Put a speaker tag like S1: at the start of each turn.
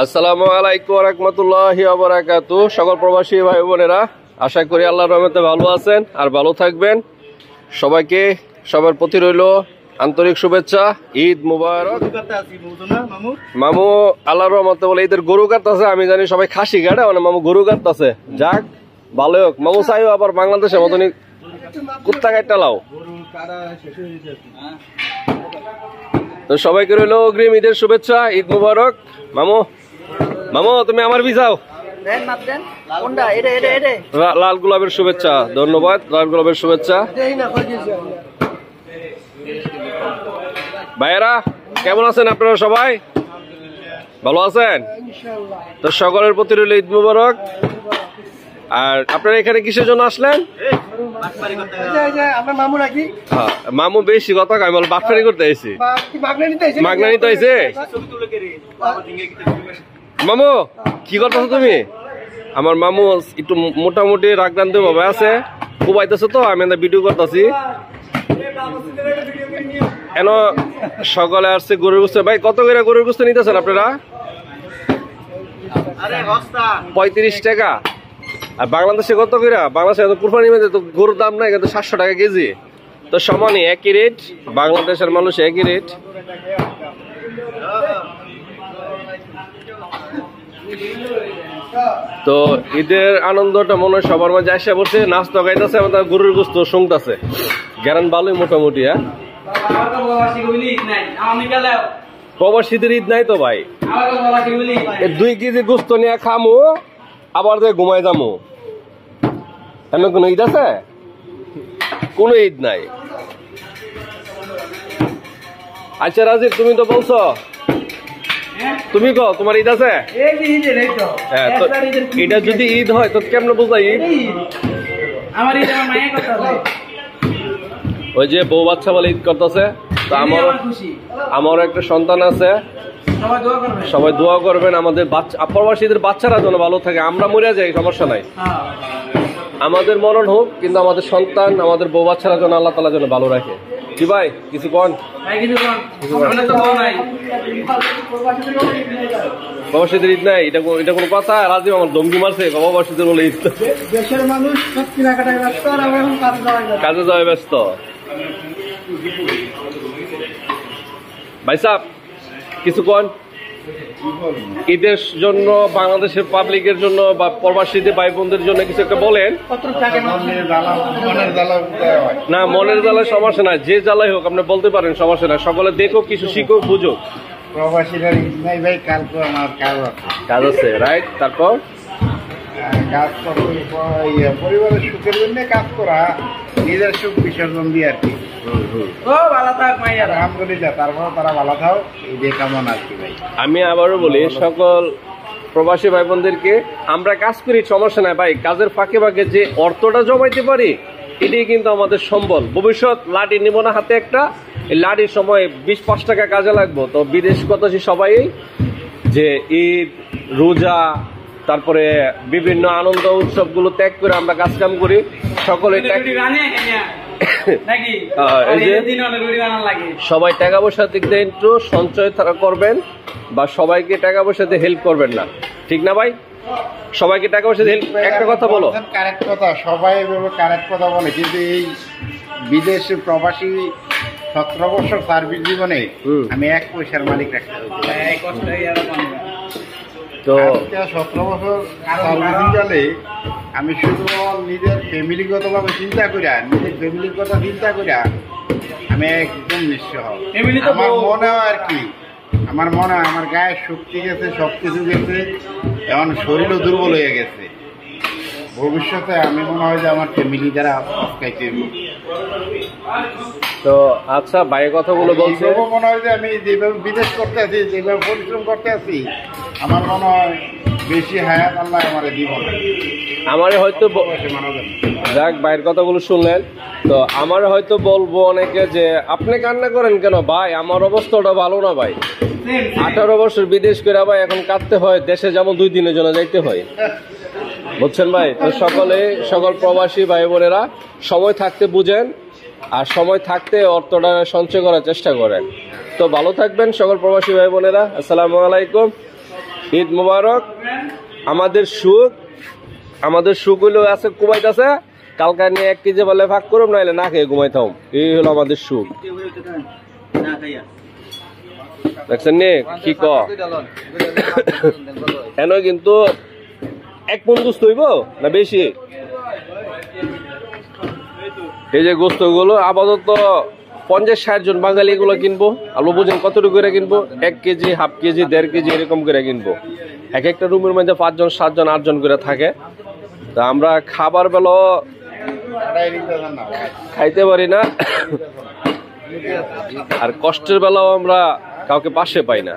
S1: আসসালামু আলাইকুম ওয়া রাহমাতুল্লাহি ওয়া বারাকাতুহু। সকল প্রবাসী ভাই বোনেরা, আশা করি আল্লাহর রহমতে ভালো আছেন আর ভালো থাকবেন। সবাইকে সবার প্রতি রইল আন্তরিক শুভেচ্ছা। ঈদ মুবারক। মামু আল্লাহর রহমতে বলে ঈদের গরু কাটতেছে, আমি জানি সবাই খাসি কাটে, মানে মামু গরু কাটতেছে। যাক ভালো হোক। মামু চাইও আবার বাংলাদেশের মতনই কুত্তা কাটটা লাও। তো সবাইকে রইল অগ্রিম ঈদের শুভেচ্ছা, ঈদ মুবারক। মামু মামু তুমি আমার বিজাও লাল গোলাপের শুভেচ্ছা। ধন্যবাদ, লাল গোলাপের শুভেচ্ছা। ভাইয়েরা কেমন আছেন আপনারা? সবাই ভালো আছেন তো? সকলের প্রতি রইল ঈদ মুবারক। আর আপনারা এখানে কিসের জন্য আসলেন? মামু বেশি কথা আমি বল বাটফারি করতে আইছি, মাগনা নিতে আইছে। মামু কি করতেছো তুমি? আমার মামু একটু মোটামুটি রাগরান্ত ভাবে আছে, খুব আইতেছে তো আমি ভিডিও করতেছি। কেন সকালে আসছে গরুর গোস্ত। ভাই কত করে গরুর গোস্ত নিতেছেন আপনারা? 35 টাকা। আর বাংলাদেশে কত করে? বাংলাদেশে কুরবানি মধ্যে তো গরুর দাম নাই, কিন্তু 700 টাকা কেজি। তো সমানই একই রেট, বাংলাদেশের মানুষ একই রেট। তো ঈদের আনন্দটা মনে হয় সবার মাঝে আসে পড়ছে, নাস্তা খাইতেছে, আমাদের গরুর গোস্ত শুনতেছে। গ্যারান ভালোই মোটামুটি। হ্যাঁ প্রবাসীদের ঈদ নাই তো ভাই। 2 কেজি গোস্ত নিয়ে খামু, আবার ঘুমাই যামু। এমন কোন ঈদ আছে? কোন ঈদ নাই। আচ্ছা রাজিব তুমি তো বলছো, তুমি কো তোমার ঈদ আছে? এটা যদি ঈদ হয় তো কেমন বোঝা ঈদ? ওই যে বউ বাচ্চা বলে ঈদ করতেছে। তো আমারও একটা সন্তান আছে, সবাই দোয়া করবেন আমাদের প্রবাসীদের বাচ্চারা যেন ভালো থাকে। আমরা মরে যাই সমস্যা নাই, আমাদের মরণ হোক, কিন্তু আমাদের সন্তান আমাদের বউ বাচ্চারা যেন আল্লাহ তাআলা যেন ভালো রাখে। কি ভাই কিছু কন? প্রবাসীদের ঈদ নাই, এটা কোনো কথা? রাজীব আমার দমকি মারছে, প্রবাসীদের বলে ঈদ। দেশের মানুষ কাজে যাওয়া ব্যস্ত। ভাই সাহেব কিছু কন ঈদের জন্য, বাংলাদেশের পাবলিকের জন্য বা প্রবাসীদের ভাই বোনদের জন্য কিছু একটা বলেন না। মনের জ্বালা সমস্যা নাই, যে জ্বালাই হোক আপনি বলতে পারেন, সমস্যা নাই। সকলে দেখো, কিছু শিখো, বুঝো।
S2: প্রবাসীরা ঈদ নাই ভাই, কালকে আমার কাজ আছে।
S1: রাইট, তারপর
S2: কাজ পরিবারের সুখের জন্য কাজ করা, নিজের সুখ বিসর্জন দিয়ে আর কি। আলহামদুলিল্লাহ, তারপর তারা ভালো থাও, এই যে কেমন আর কি ভাই। আমি
S1: আবারও বলি সকল প্রবাসী ভাই বোনদেরকে, আমরা কাজ করি সমস্যা নাই ভাই, কাজের ফাঁকে ফাঁকে যে অর্থটা জমাইতে পারি এটাই কিন্তু আমাদের সম্বল। ভবিষ্যৎ লাঠি নিব না হাতে একটা, এই লাঠির সময় 20-5 টাকা কাজে লাগবো। তো বিদেশ করতেছি সবাই, যে ঈদ রোজা তারপরে বিভিন্ন আনন্দ উৎসব গুলো ত্যাগ করে আমরা কাজ কাম করি। সকলে সবাই টাকা পয়সা দিক দিয়ে একটু সঞ্চয় করবেন, বা সবাইকে টাকা পয়সা দিয়ে হেল্প করবেন না, ঠিক না ভাই? সবাইকে টাকা পয়সা দিয়ে হেল্প। একটা কথা বলো,
S2: কারেক্ট কথা, সবাই কারেক্ট কথা বলে, কিন্তু এই বিদেশে প্রবাসী 17 বছর সার্ভিস জীবনে আমি 1 পয়সার মালিক রাখতে তো 17 বছর সার্ভিসে আমি শুধু নিজের ফ্যামিলিগত ভাবে চিন্তা করি, নিজের ফ্যামিলির কথা চিন্তা করি, আমি একদম নিঃস্ব হব। আমার মনে হয় আর কি, আমার মনে হয় আমার গায়ে শক্তি গেছে, সবকিছু গেছে, এখন শরীরও দুর্বল হয়ে গেছে। ভবিষ্যতে আমি মনে হয় যে আমার ফ্যামিলি দ্বারা খাইতে।
S1: তো আচ্ছা ভাইয়ের কথাগুলো বলছে,
S2: মনে হয় যে আমি যেভাবে বিদেশ করতে আছি, যেভাবে পরিশ্রম করতে আছি, আমার মনে হয় বেশি হায়াত আল্লাহ আমার জীবন।
S1: আমারে হয়তো যাক ভাইয়ের কথাগুলো শুনলেন, তো আমার হয়তো বলবো অনেকে যে আপনি কান্না করেন কেন ভাই, আমার অবস্থাটা ভালো না ভাই। 18 বছর বিদেশ করে ভাই এখন কাটতে হয়, দেশে যেমন 2 দিনের জন্য যাইতে হয়, বুঝছেন ভাই? তো সকল প্রবাসী ভাই বোনেরা সময় থাকতে বুঝেন, আর সময় থাকতে অর্থটা সঞ্চয় করার চেষ্টা করেন। তো ভালো থাকবেন সকল প্রবাসী ভাই বোনেরা। আসসালামু আলাইকুম। ঈদ মোবারক। আমাদের সুখ হইলো আছে কুমাইতেছে, কালকা নিয়ে 1 কেজি বলে ভাগ করুম, নাইলে না খেয়ে ঘুমাইতাম। এই হলো আমাদের সুখ। দেখছেন নি কি ক এন কিন্তু 1 মণ গোস্ত হইব না বেশি। এই যে গোস্ত গুলো আপাতত 50-60 জন বাঙালি এগুলো কিনবো। আলু বুঝেন কতটুকু করে কিনবো? 1 কেজি, হাফ কেজি, 1.5 কেজি এরকম করে কিনবো। এক একটা রুমের মধ্যে 5 জন 7 জন 8 জন করে থাকে। তা আমরা খাবার বেলা খাইতে পারি না, আর কষ্টের বেলাও আমরা কাউকে পাশে পাই না।